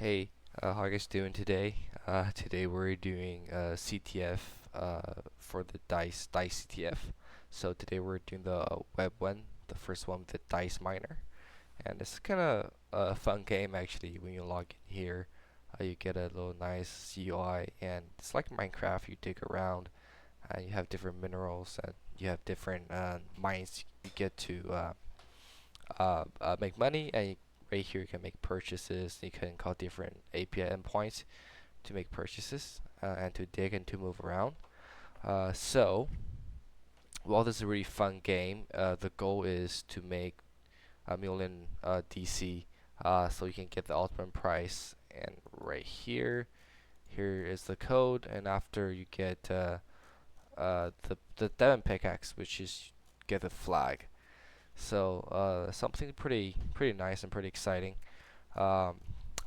Hey, how are you guys doing today? Today we're doing CTF for the DiceCTF. So today we're doing the web one, the first one with the DiceMiner, and it's kind of a fun game actually. When you log in here, you get a little nice UI, and it's like Minecraft. You dig around, and you have different minerals, and you have different mines. You get to make money, and right here you can make purchases. You can call different API endpoints to make purchases and to dig and to move around. So while this is a really fun game, the goal is to make a million DC, so you can get the ultimate price. And right here, here is the code. And after you get the diamond pickaxe, which is get the flag. So something pretty nice and pretty exciting. Um,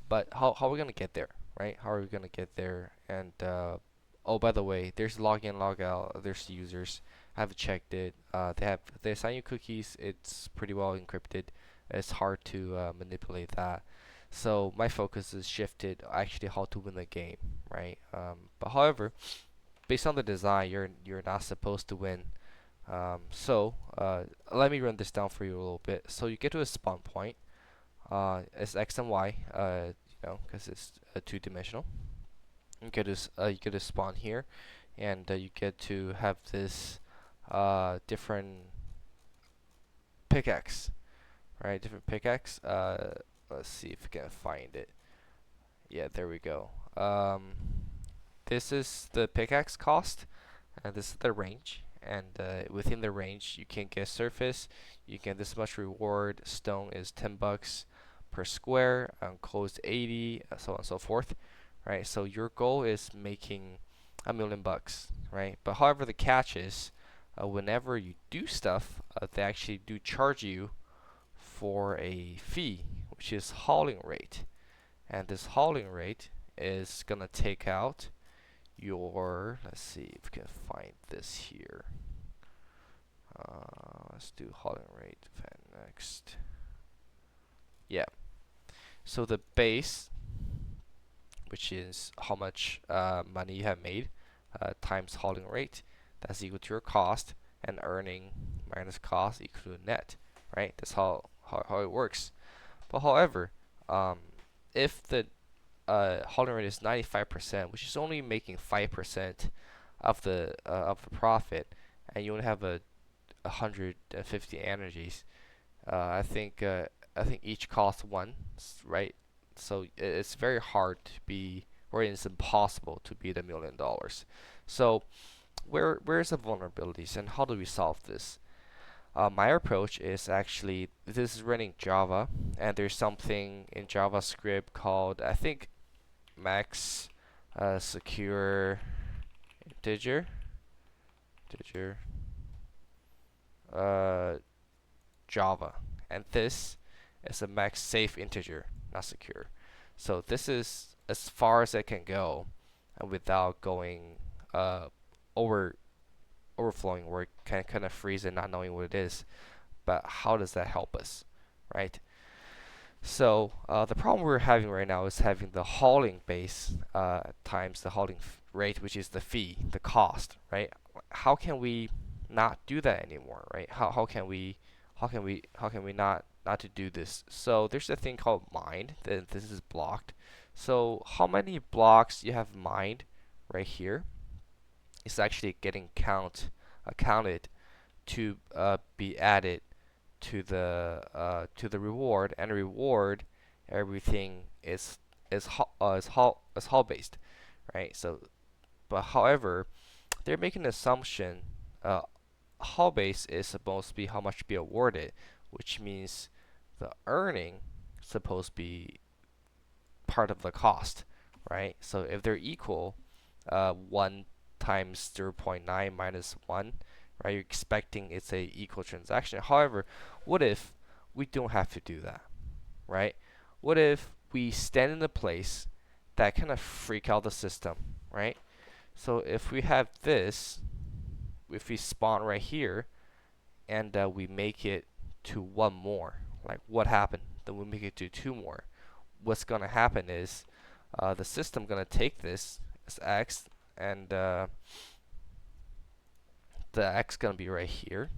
but how are we gonna get there, right? How are we gonna get there? And oh, by the way, there's login, log out. There's users. I have checked it. They assign you cookies. It's pretty well encrypted. It's hard to manipulate that. So my focus is shifted actually how to win the game, right? But however, based on the design, you're not supposed to win. Let me run this down for you a little bit. So you get to a spawn point. It's X and Y, because it's two-dimensional. You get to spawn here, and you get to have this different pickaxe, right? Different pickaxe. Let's see if we can find it. Yeah, there we go. This is the pickaxe cost, and this is the range. And within the range, you can get surface. You get this much reward. Stone is 10 bucks per square. Coal is 80, so on and so forth, right? So your goal is making $1 million, right? But however, the catch is, whenever you do stuff, they actually do charge you for a fee, which is hauling rate. And this hauling rate is gonna take out your, let's see if we can find this here. Let's do hauling rate next. Yeah. So the base, which is how much money you have made, times hauling rate, that's equal to your cost, and earning minus cost equal to net, right? That's how it works. But however, if the hauling rate is 95%, which is only making 5% of the profit, and you only have 150 energies, I think each costs one, right? So it's very hard to be, or it's impossible to beat $1 million. So where's the vulnerabilities, and how do we solve this? My approach is actually, this is running Java, and there's something in JavaScript called, I think, max secure integer uh, Java, and this is a max safe integer, not secure. So this is as far as it can go, without going over overflowing, where it can kind of freeze and not knowing what it is. But how does that help us, right? So the problem we're having right now is having the hauling base times the hauling rate, which is the fee, the cost, right? How can we not do that anymore, right? How can we not to do this? So there's a thing called mined. That this is blocked. So how many blocks you have mined right here is actually getting counted to be added to the reward, and the reward, everything is hall based, right? So, but however, they're making an assumption. Hall base is supposed to be how much to be awarded, which means the earning is supposed to be part of the cost, right? So if they're equal, 1 times 0.9 minus 1, right? You're expecting it's a equal transaction. However, what if we don't have to do that, right? What if we stand in a place that kind of freak out the system, right? So if we have this, if we spawn right here, and we make it to one more, like what happened? Then we make it to two more. what's gonna happen is the system gonna take this as x, and the x gonna be right here.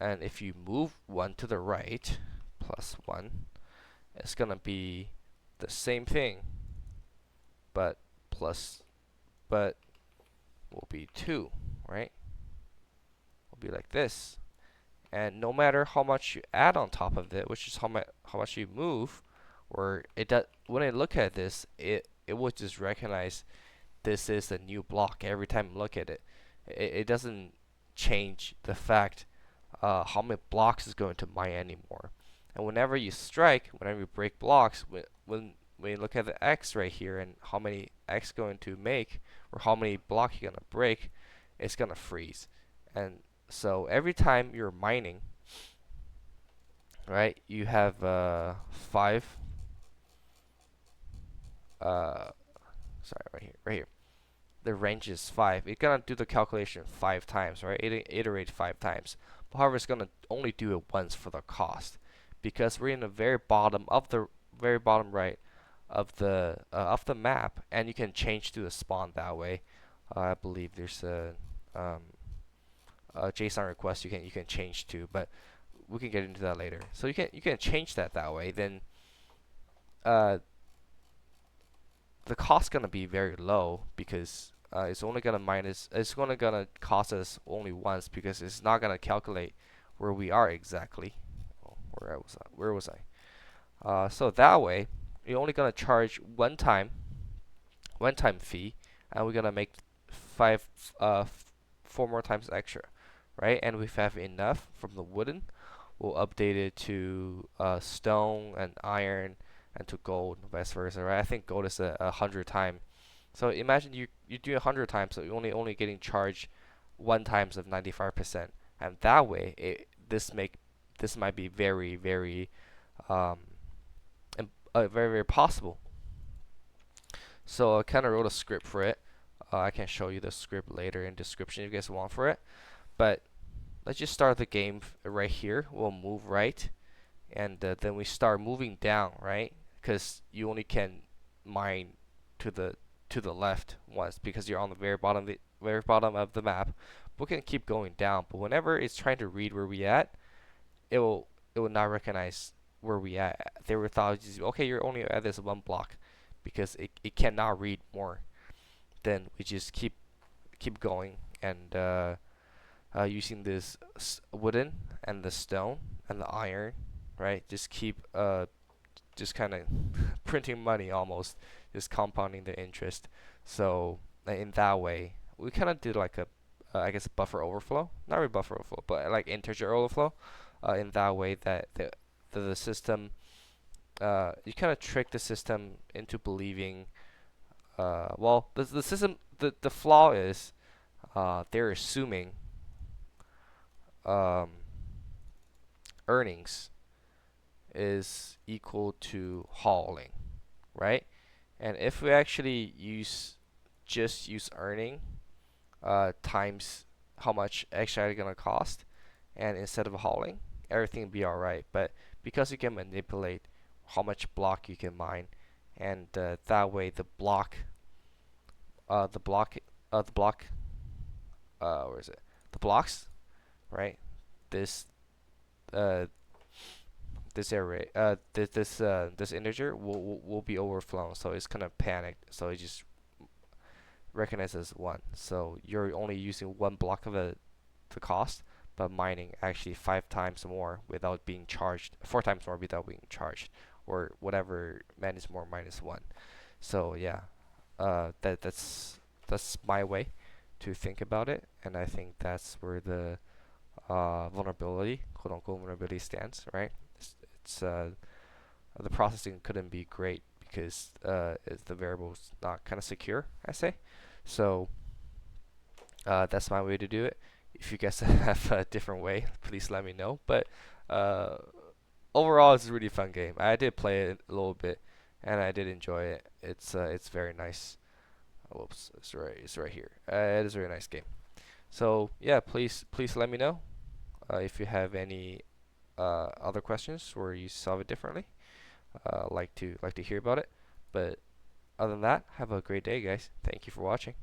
And if you move 1 to the right, plus 1, it's gonna be the same thing, but will be 2, right? Will be like this. And no matter how much you add on top of it, which is how much you move, or it does, when I look at this, it will just recognize this is a new block every time you look at it. It doesn't change the fact how many blocks is going to mine anymore. And whenever you strike, whenever you break blocks, when you look at the x right here and how many x going to make, or how many blocks you're gonna break, it's gonna freeze. And so every time you're mining, right, you have 5. Sorry, right here. The range is 5. It's gonna do the calculation 5 times, right? Iterate 5 times. But however, it's gonna only do it once for the cost, because we're in the very bottom right of the map, and you can change to the spawn that way. I believe there's a JSON request you can change to, but we can get into that later. So you can change that way. Then the cost gonna be very low, because it's only gonna cost us only once, because it's not gonna calculate where we are exactly. Oh, where was I? So that way, you're only gonna charge one time fee, and we're gonna make 4 more times extra, right? And we have enough from the wooden, we'll update it to stone and iron, and to gold, vice versa, right? I think gold is 100 times. So imagine you do 100 times, so you're only getting charged 1 times of 95%, and that way this might be very very possible. So I kind of wrote a script for it. I can show you the script later in description if you guys want for it. But let's just start the game right here. We'll move right, and then we start moving down, right? Because you only can mine to the left once, because you're on the very bottom of the map. We can keep going down, but whenever it's trying to read where we at, it will not recognize where we at. They were thought, okay, you're only at this 1 block, because it cannot read more. Then we just keep going, and using this wooden and the stone and the iron, right? Just keep just kind of printing money, almost just compounding the interest. So in that way, we kind of did like a I guess buffer overflow, not really buffer overflow, but like integer overflow. In that way, that the system, you kind of trick the system into believing. Well, the system, the flaw is they're assuming earnings is equal to hauling, right? And if we actually just use earning times how much extra it's gonna cost, and instead of hauling, everything will be alright. But because you can manipulate how much block you can mine, and that way the block where is it? The blocks, right? This this array, this integer will be overflown, so it's kind of panicked. So it just recognizes 1. So you're only using 1 block of the cost, but mining actually 5 times more without being charged, 4 times more without being charged, or whatever minus more minus 1. So yeah, that's my way to think about it, and I think that's where the vulnerability, quote unquote vulnerability, stands, right? It's the processing couldn't be great, because the variable's not kind of secure, I say. So that's my way to do it. If you guys have a different way, please let me know. But overall, it's a really fun game. I did play it a little bit, and I did enjoy it. It's very nice. Whoops, it's right here. It is a very nice game. So yeah, please let me know if you have any other questions or you solve it differently. like to hear about it. But other than that, have a great day, guys. Thank you for watching.